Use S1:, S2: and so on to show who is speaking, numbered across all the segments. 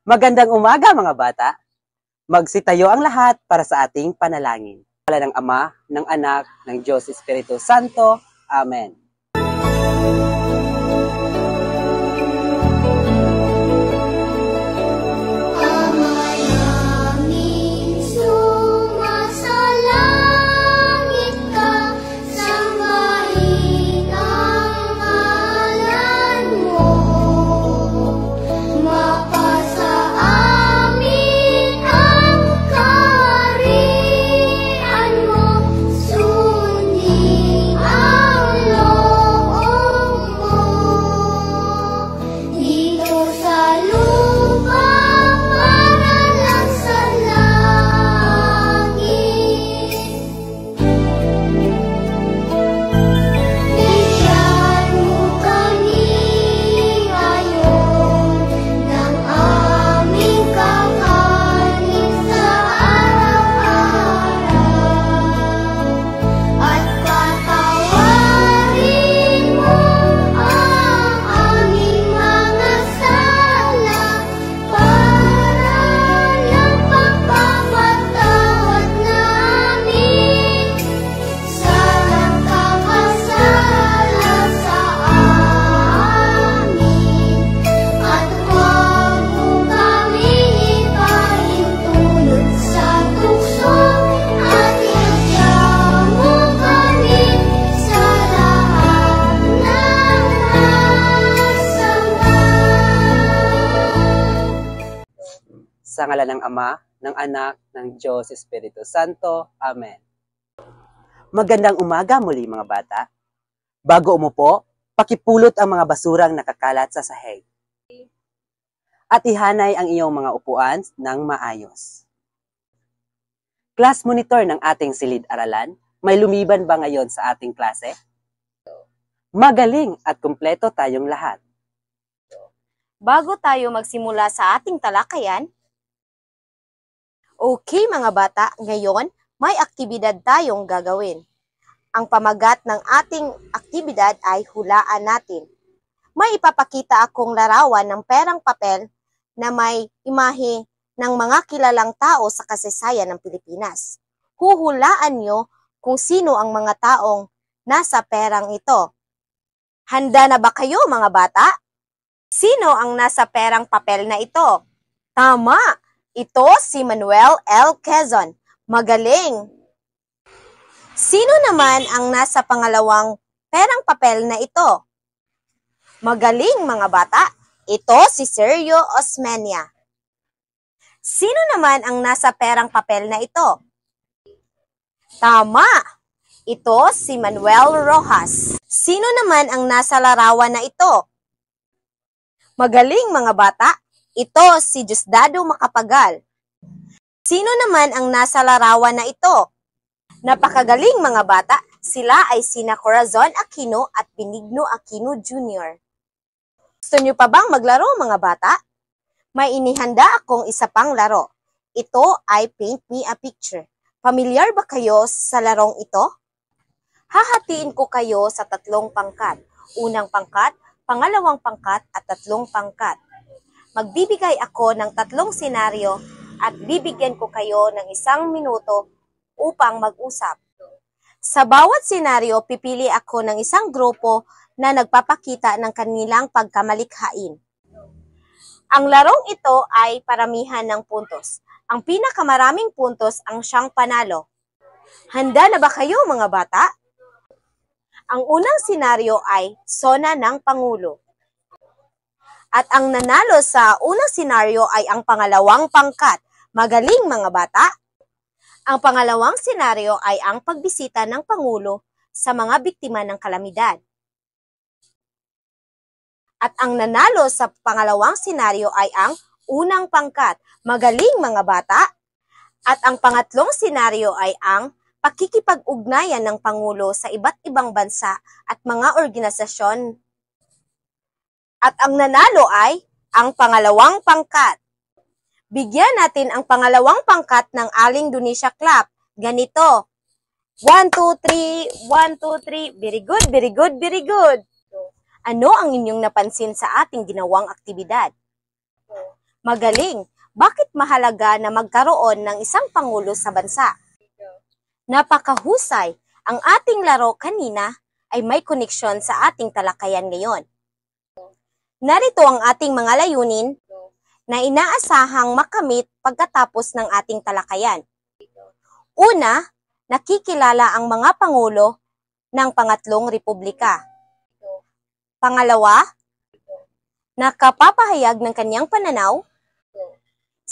S1: Magandang umaga mga bata. Magsitayo ang lahat para sa ating panalangin. Sa ngalan ng Ama, ng Anak, ng Diyos Espiritu Santo. Amen. Sa ngalan ng Ama, ng Anak, ng Diyos Espiritu Santo. Amen. Magandang umaga muli mga bata. Bago umupo, pakipulot ang mga basurang nakakalat sa sahig. At ihanay ang iyong mga upuan ng maayos. Class monitor ng ating silid-aralan, may lumiban ba ngayon sa ating klase? Magaling at kumpleto tayong lahat.
S2: Bago tayo magsimula sa ating talakayan, okay mga bata, ngayon may aktibidad tayong gagawin. Ang pamagat ng ating aktibidad ay hulaan natin. May ipapakita akong larawan ng perang papel na may imahe ng mga kilalang tao sa kasaysayan ng Pilipinas. Huhulaan nyo kung sino ang mga taong nasa perang ito. Handa na ba kayo mga bata? Sino ang nasa perang papel na ito? Tama! Ito si Manuel L. Quezon. Magaling! Sino naman ang nasa pangalawang perang papel na ito? Magaling mga bata! Ito si Sergio Osmeña. Sino naman ang nasa perang papel na ito? Tama! Ito si Manuel Rojas. Sino naman ang nasa larawan na ito? Magaling mga bata! Ito si Diosdado Macapagal. Sino naman ang nasa larawan na ito? Napakagaling mga bata, sila ay sina Corazon Aquino at Benigno Aquino Jr. Gusto nyo pa bang maglaro mga bata? May inihanda akong isa pang laro. Ito ay Paint Me a Picture. Pamilyar ba kayo sa larong ito? Hahatiin ko kayo sa 3 pangkat. Unang pangkat, pangalawang pangkat at 3 pangkat. Magbibigay ako ng 3 senaryo at bibigyan ko kayo ng 1 minuto upang mag-usap. Sa bawat senaryo, pipili ako ng isang grupo na nagpapakita ng kanilang pagkamalikhain. Ang larong ito ay paramihan ng puntos. Ang pinakamaraming puntos ang siyang panalo. Handa na ba kayo mga bata? Ang unang senaryo ay Sona ng Pangulo. At ang nanalo sa unang senaryo ay ang pangalawang pangkat. Magaling mga bata! Ang pangalawang senaryo ay ang pagbisita ng Pangulo sa mga biktima ng kalamidad. At ang nanalo sa pangalawang senaryo ay ang unang pangkat. Magaling mga bata! At ang pangatlong senaryo ay ang pakikipag-ugnayan ng Pangulo sa iba't ibang bansa at mga organisasyon. At ang nanalo ay ang pangalawang pangkat. Bigyan natin ang pangalawang pangkat ng Aling Dunisha Clap. Ganito. 1, 2, 3, 1, 2, 3. Very good, very good, very good. Ano ang inyong napansin sa ating ginawang aktibidad? Magaling! Bakit mahalaga na magkaroon ng isang pangulo sa bansa? Napakahusay! Ang ating laro kanina ay may koneksyon sa ating talakayan ngayon. Narito ang ating mga layunin na inaasahang makamit pagkatapos ng ating talakayan. Una, nakikilala ang mga pangulo ng Pangatlong Republika. Pangalawa, nakapapahayag ng kanyang pananaw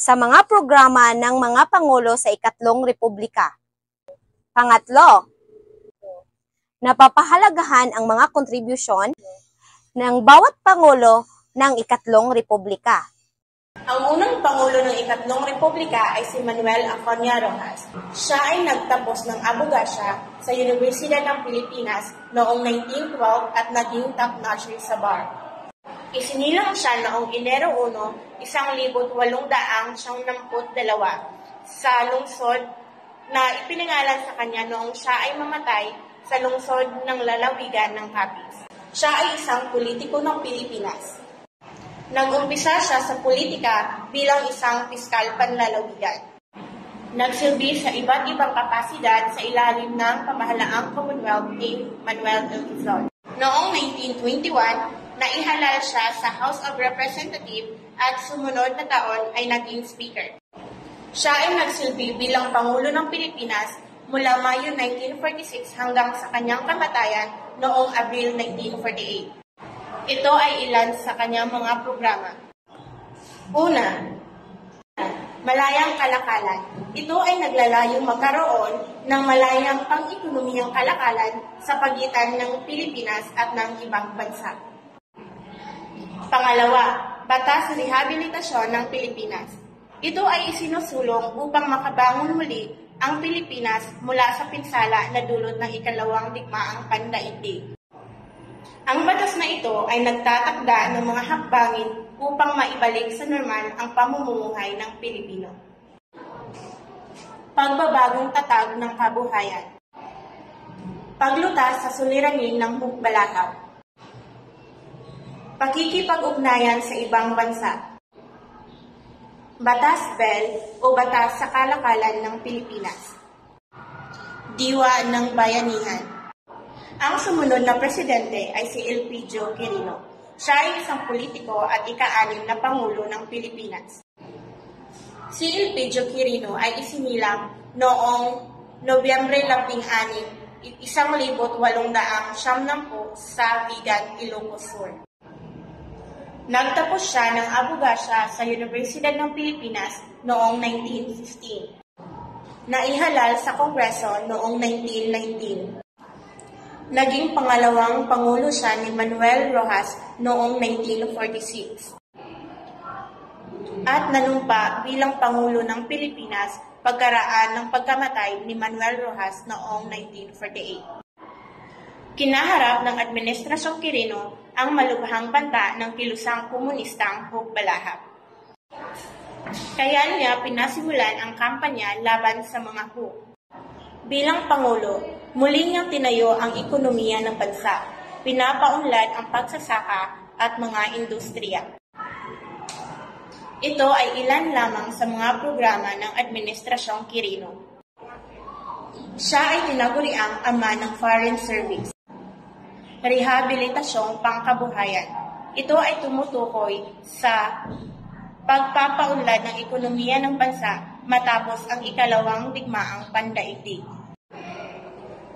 S2: sa mga programa ng mga pangulo sa Ikatlong Republika. Pangatlo, napapahalagahan ang mga kontribusyon ng bawat pangulo ng Ikatlong Republika.
S3: Ang unang pangulo ng Ikatlong Republika ay si Manuel Aconia Rojas. Siya ay nagtapos ng abogasya sa Universidad ng Pilipinas noong 1912 at naging top-notch sa bar. Isinilang siya noong Enero 1, 1892 sa lungsod na ipinangalan sa kanya noong siya ay mamatay sa lungsod ng lalawigan ng Capiz. Siya ay isang politiko ng Pilipinas. Nag-umpisa siya sa politika bilang isang piskal panlalawigan. Nagsilbi sa iba't ibang kapasidad sa ilalim ng pamahalaang Commonwealth ni Manuel L. Quezon. Noong 1921, naihalal siya sa House of Representatives at sumunod na taon ay naging Speaker. Siya ay nagsilbi bilang Pangulo ng Pilipinas mula Mayo 1946 hanggang sa kanyang kamatayan noong Abril 1948. Ito ay ilan sa kanyang mga programa. Una, malayang kalakalan. Ito ay naglalayong magkaroon ng malayang pang-ekonomiyang kalakalan sa pagitan ng Pilipinas at ng ibang bansa. Pangalawa, batas rehabilitasyon ng Pilipinas. Ito ay isinusulong upang makabangon muli ang Pilipinas mula sa pinsala na dulot ng ikalawang digmaang pandaigdig. Ang batas na ito ay nagtatakda ng mga hakbangin upang maibalik sa normal ang pamumuhay ng Pilipino. Pagbabagong tatag ng kabuhayan. Paglutas sa suliranin ng hukbalakaw. Pakikipag-ugnayan sa ibang bansa. Batas Bell o Batas sa Kalakalan ng Pilipinas. Diwa ng Bayanihan. Ang sumunod na presidente ay si Elpidio Quirino. Siya ay isang politiko at ika-6 na Pangulo ng Pilipinas. Si Elpidio Quirino ay isinilang noong Nobyembre 16, 1890 sa Vigan, Ilocos Sur. Nagtapos siya ng abogasya sa Universidad ng Pilipinas noong 1915. Naihalal sa Kongreso noong 1919. Naging pangalawang Pangulo siya ni Manuel Rojas noong 1946. At nanumpa bilang Pangulo ng Pilipinas pagkaraan ng pagkamatay ni Manuel Rojas noong 1948. Kinaharap ng Administrasyong Quirino ang malubhang banta ng kilusang komunistang hukbalahap. Kaya niya pinasimulan ang kampanya laban sa mga huk. Bilang Pangulo, muli niyang tinayo ang ekonomiya ng bansa, pinapaunlad ang pagsasaka at mga industriya. Ito ay ilan lamang sa mga programa ng Administrasyong Quirino. Siya ay tinaguriang ama ng Foreign Service. Rehabilitasyong pangkabuhayan. Ito ay tumutukoy sa pagpapaunlad ng ekonomiya ng bansa matapos ang ikalawang digmaang pandaigdig.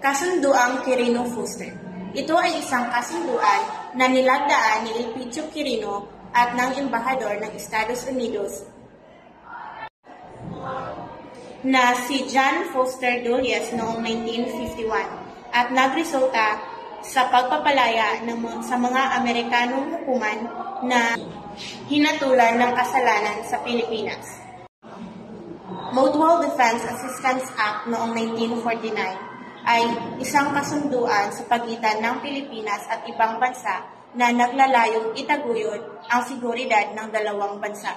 S3: Kasunduang Quirino-Fuster. Ito ay isang kasunduan na nilagdaan ni Elpidio Quirino at ng Embahador ng Estados Unidos na si John Foster Dulles noong 1951 at nagresulta sa pagpapalaya sa mga Amerikanong hukuman na hinatulan ng kasalanan sa Pilipinas. Mutual Defense Assistance Act noong 1949 ay isang kasunduan sa pagitan ng Pilipinas at ibang bansa na naglalayong itaguyod ang seguridad ng dalawang bansa.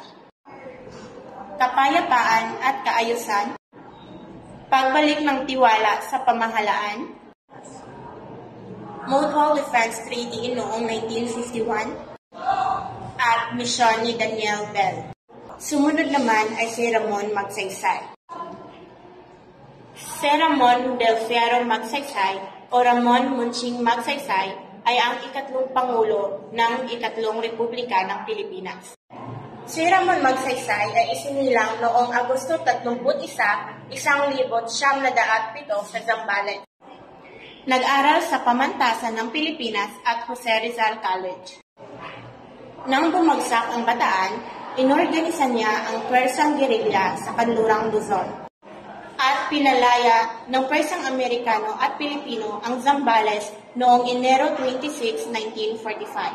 S3: Kapayapaan at kaayusan, pagbalik ng tiwala sa pamahalaan, Mutual Defense Treaty noong 1951, at misyon ni Daniel Bell. Sumunod naman ay si Ramon Magsaysay. Si Ramon del Fierro Magsaysay o Ramon Munching Magsaysay ay ang ikatlong Pangulo ng ikatlong Republika ng Pilipinas. Si Ramon Magsaysay ay isinilang noong Agosto 31, 1907 sa Zambales. Nag-aral sa Pamantasan ng Pilipinas at Jose Rizal College. Nang bumagsak ang Bataan, inorganisa niya ang Pwersang Guerrilla sa Kanlurang Luzon at pinalaya ng Pwersang Amerikano at Pilipino ang Zambales noong Enero 26, 1945.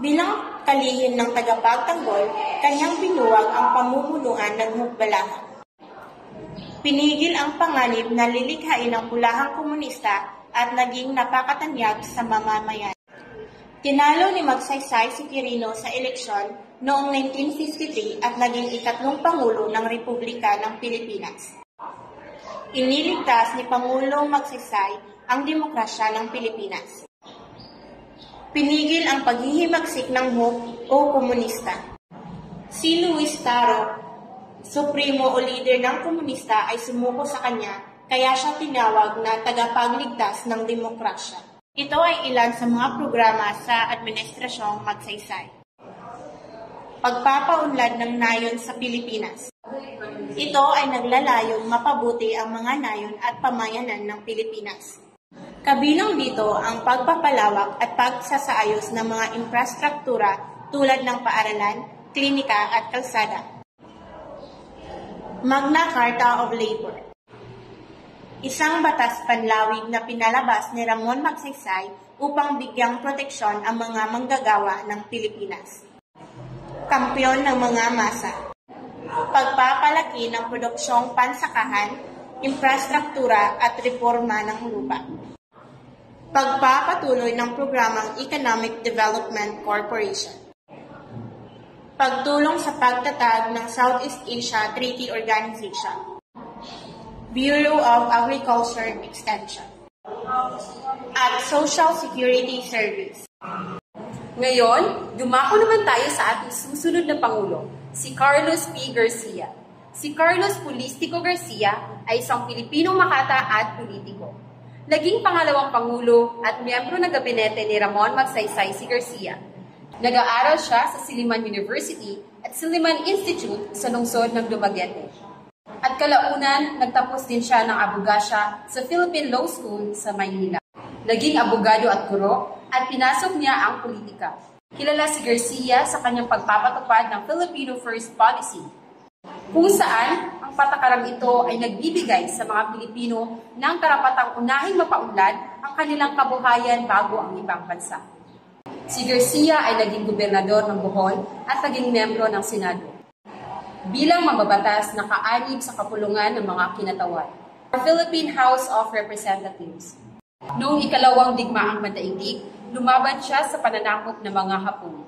S3: Bilang kalihim ng tagapagtanggol, kanyang binuwag ang pamumunuan ng Hukbalangha. Pinigil ang panganib na lilikhain ng pulahang komunista at naging napakatanyag sa mamamayan. Tinalo ni Magsaysay si Quirino sa eleksyon noong 1953 at naging ikatlong Pangulo ng Republika ng Pilipinas. Iniligtas ni Pangulong Magsaysay ang demokrasya ng Pilipinas. Pinigil ang paghihimagsik ng Huk o komunista. Si Luis Taro, supremo o leader ng komunista, ay sumuko sa kanya, kaya siya tinawag na tagapagligtas ng demokrasya. Ito ay ilan sa mga programa sa Administrasyong Magsaysay. Pagpapaunlad ng nayon sa Pilipinas. Ito ay naglalayong mapabuti ang mga nayon at pamayanan ng Pilipinas. Kabilang dito ang pagpapalawak at pagsasaayos ng mga infrastruktura tulad ng paaralan, klinika at kalsada. Magna Carta of Labor. Isang batas panlawig na pinalabas ni Ramon Magsaysay upang bigyang proteksyon ang mga manggagawa ng Pilipinas. Kampyon ng mga masa. Pagpapalaki ng produksyong pansakahan, infrastruktura at reforma ng lupa. Pagpapatuloy ng programang Economic Development Corporation. Pagtulong sa pagtatag ng Southeast Asia Treaty Organization. Bureau of Agriculture Extension. At Social Security Service.
S4: Ngayon, dumako naman tayo sa ating susunod na Pangulo, si Carlos P. Garcia. Si Carlos Pulistico Garcia ay isang Pilipinong makata at politiko. Naging pangalawang Pangulo at miyembro ng gabinete ni Ramon Magsaysay si Garcia. Nag-aaral siya sa Silliman University at Silliman Institute sa lungsod ng Dumaguete. At kalaunan, nagtapos din siya ng abogasya sa Philippine Law School sa Maynila. Naging abogado at guro at pinasok niya ang politika. Kilala si Garcia sa kanyang pagpapatupad ng Filipino First Policy, kung saan ang patakarang ito ay nagbibigay sa mga Pilipino ng karapatang unahing mapaunlad ang kanilang kabuhayan bago ang ibang bansa. Si Garcia ay naging gobernador ng Bohol at naging miyembro ng Senado. Bilang mambabatas, naka-anib sa kapulungan ng mga kinatawan. Philippine House of Representatives. Noong ikalawang digmaang pandaigdig, lumaban siya sa pananakop ng mga Hapon.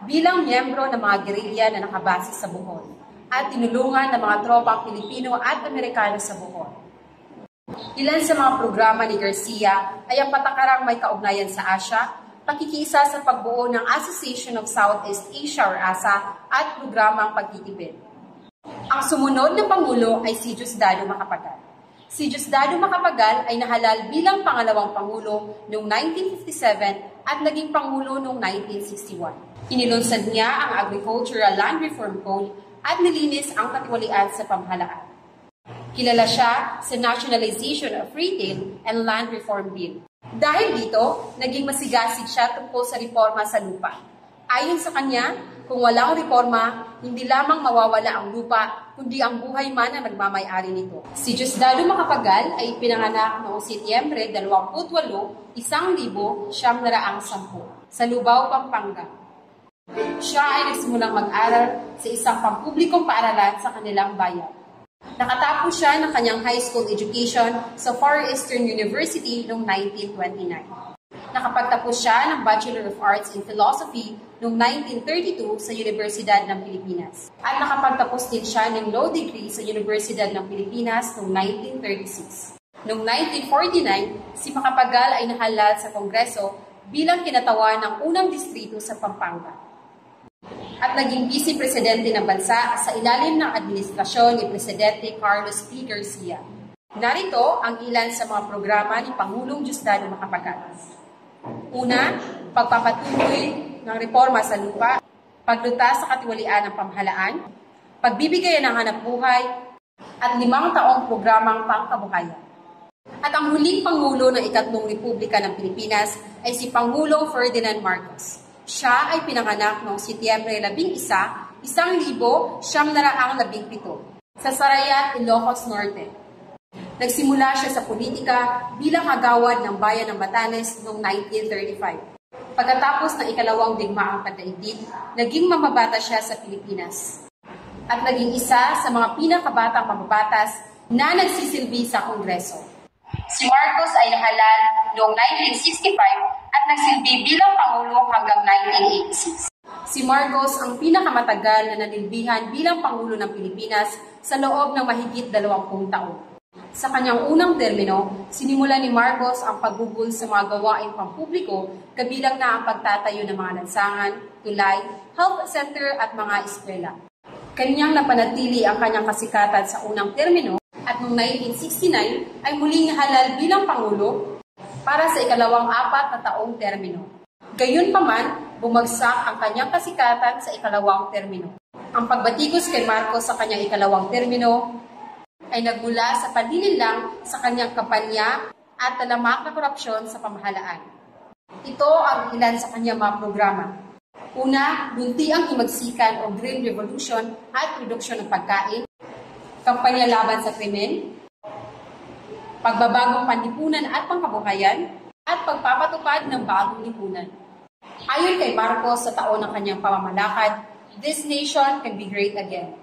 S4: Bilang miyembro ng mga gerilya na nakabase sa Bohol at tinulungan ng mga tropang Pilipino at Amerikano sa Bohol. Ilan sa mga programa ni Garcia ay ang patakarang may kaugnayan sa Asia, pakikiisa sa pagbuo ng Association of Southeast Asia or ASA at programang pagtitipid. Ang sumunod na Pangulo ay si Diosdado Macapagal. Si Diosdado Macapagal ay nahalal bilang pangalawang Pangulo noong 1957 at naging Pangulo noong 1961. Inilunsad niya ang Agricultural Land Reform Code at nilinis ang katiwalian sa pamahalaan. Kilala siya sa Nationalization of Retail and Land Reform Bill. Dahil dito, naging masigasig siya tungkol sa reforma sa lupa. Ayon sa kanya, kung walang reforma, hindi lamang mawawala ang lupa, kundi ang buhay man na nagmamay-ari nito. Si Diosdado Macapagal ay pinanganak noong Setyembre 28, 1910 sa Lubao, Pampanga. Siya ay nagsimulang mag-aral sa isang pampublikong paaralan sa kanilang bayan. Nakatapos siya ng kanyang high school education sa Far Eastern University noong 1929. Nakapagtapos siya ng Bachelor of Arts in Philosophy noong 1932 sa Universidad ng Pilipinas. At nakapagtapos din siya ng law degree sa Universidad ng Pilipinas noong 1936. Noong 1949, si Macapagal ay nahalal sa Kongreso bilang kinatawan ng unang distrito sa Pampanga. at naging Vice Presidente ng bansa sa ilalim ng administrasyon ni Presidente Carlos P. Garcia. Narito ang ilan sa mga programa ni Pangulong Diosdado Macapagal. Una, pagpapatuloy ng reforma sa lupa, paglutas sa katiwalian ng pamahalaan, pagbibigay ng hanapbuhay, at 5 taong programang pangkabuhayan. At ang huling Pangulo ng ikatlong Republika ng Pilipinas ay si Pangulong Ferdinand Marcos. Siya ay pinanganak noong Setyembre 11, 1917 sa Sarayat, Ilocos Norte. Nagsimula siya sa politika bilang kagawad ng bayan ng Batanes noong 1935. Pagkatapos ng ikalawang digmaang pandaigdig, naging mamabata siya sa Pilipinas. At naging isa sa mga pinakabatang mamabatas na nagsisilbi sa Kongreso. Si Marcos ay nahalal noong 1965 at nagsilbi bilang Pangulo hanggang 1986. Si Marcos ang pinakamatagal na nanilbihan bilang Pangulo ng Pilipinas sa loob ng mahigit 20 taon. Sa kanyang unang termino, sinimula ni Marcos ang paggugol sa mga gawaing pampubliko, kabilang na ang pagtatayo ng mga lansangan, tulay, health center at mga eskwela. Kanyang napanatili ang kanyang kasikatan sa unang termino at noong 1969 ay muling nahalal bilang Pangulo para sa ikalawang 4 na taong termino. Gayunpaman, bumagsak ang kanyang kasikatan sa ikalawang termino. Ang pagbatikos kay Marcos sa kanyang ikalawang termino ay nagmula sa panlilinlang sa kanyang kampanya at talamak na korupsyon sa pamahalaan. Ito ang ilan sa kanyang mga programa. Una, luntiang himagsikan o Green Revolution at produksyon ng pagkain, kampanya laban sa krimen, pagbabagong panlipunan at pangkabuhayan, at pagpapatupad ng bagong lipunan. Ayon kay Marcos sa taon ng kanyang pamamalakad, this nation can be great again.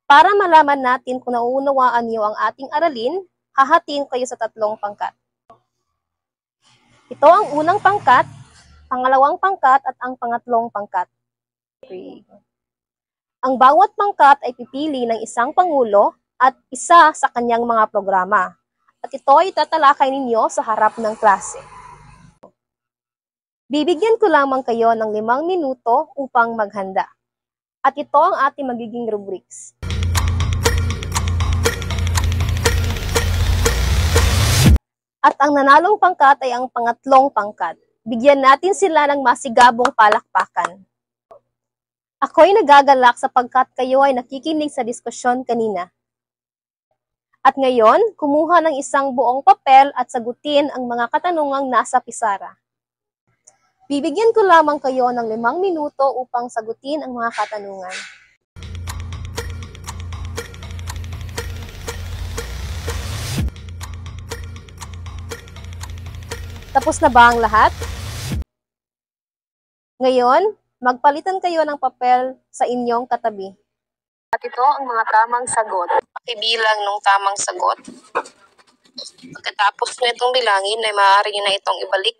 S2: Para malaman natin kung nauunawaan niyo ang ating aralin, hahatiin kayo sa 3 pangkat. Ito ang unang pangkat, pangalawang pangkat at ang pangatlong pangkat. Ang bawat pangkat ay pipili ng isang pangulo at isa sa kanyang mga programa. At ito ay tatalakay ninyo sa harap ng klase. Bibigyan ko lamang kayo ng 5 minuto upang maghanda. At ito ang ating magiging rubrics. At ang nanalong pangkat ay ang pangatlong pangkat. Bigyan natin sila ng masigabong palakpakan. Ako'y nagagalak sapagkat kayo ay nakikinig sa diskusyon kanina. At ngayon, kumuha ng isang buong papel at sagutin ang mga katanungang nasa pisara. Bibigyan ko lamang kayo ng 5 minuto upang sagutin ang mga katanungan. Tapos na ba ang lahat? Ngayon, magpalitan kayo ng papel sa inyong katabi. At ito ang mga tamang sagot. Pakibilang ng tamang sagot. Pagkatapos na itong bilangin, ay maaari nyo na itong ibalik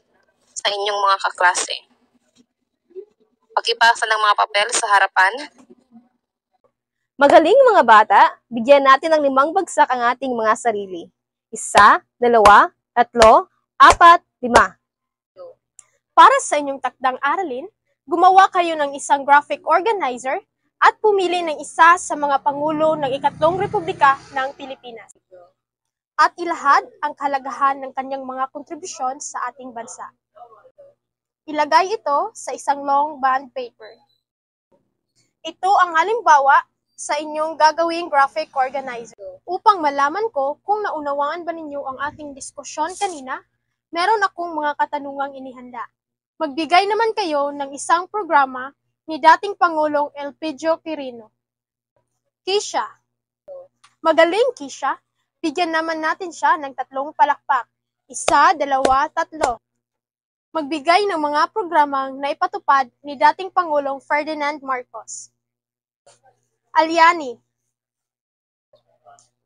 S2: sa inyong mga kaklase. Pakipasa ng mga papel sa harapan. Magaling mga bata, bigyan natin ng 5 bagsak ang ating mga sarili. 1, 2, 3, 4, 5.
S5: Para sa inyong takdang aralin, gumawa kayo ng isang graphic organizer at pumili ng isa sa mga pangulo ng ikatlong Republika ng Pilipinas. At ilahad ang kahalagahan ng kanyang mga kontribusyon sa ating bansa. Ilagay ito sa isang long bond paper. Ito ang halimbawa sa inyong gagawing graphic organizer. Upang malaman ko kung naunawaan ba ninyo ang ating diskusyon kanina, meron akong mga katanungang inihanda. Magbigay naman kayo ng isang programa ni dating Pangulong Elpidio Quirino. Kisha. Magaling, Kisha. Bigyan naman natin siya ng 3 palakpak. 1, 2, 3. Magbigay ng mga programang naipatupad ni dating Pangulong Ferdinand Marcos. Aliani.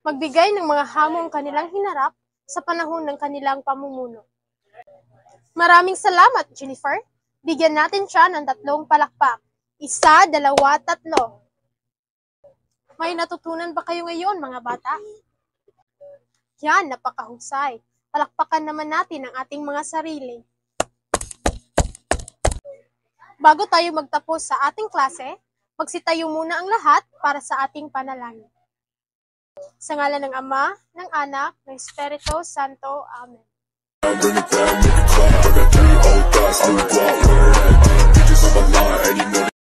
S5: Magbigay ng mga hamong kanilang hinarap sa panahon ng kanilang pamumuno. Maraming salamat, Jennifer. Bigyan natin siya ng 3 palakpak. 1, 2, 3. May natutunan ba kayo ngayon, mga bata? Yan, napakahusay. Palakpakan naman natin ang ating mga sarili. Bago tayo magtapos sa ating klase, magsitayo muna ang lahat para sa ating panalangin. Sa ngalan ng Ama, ng Anak, ng Espiritu Santo. Amen.
S6: Bring it down, make it clap. I got 3 old thoughts, new block, learn that. Bitches on my line, and you know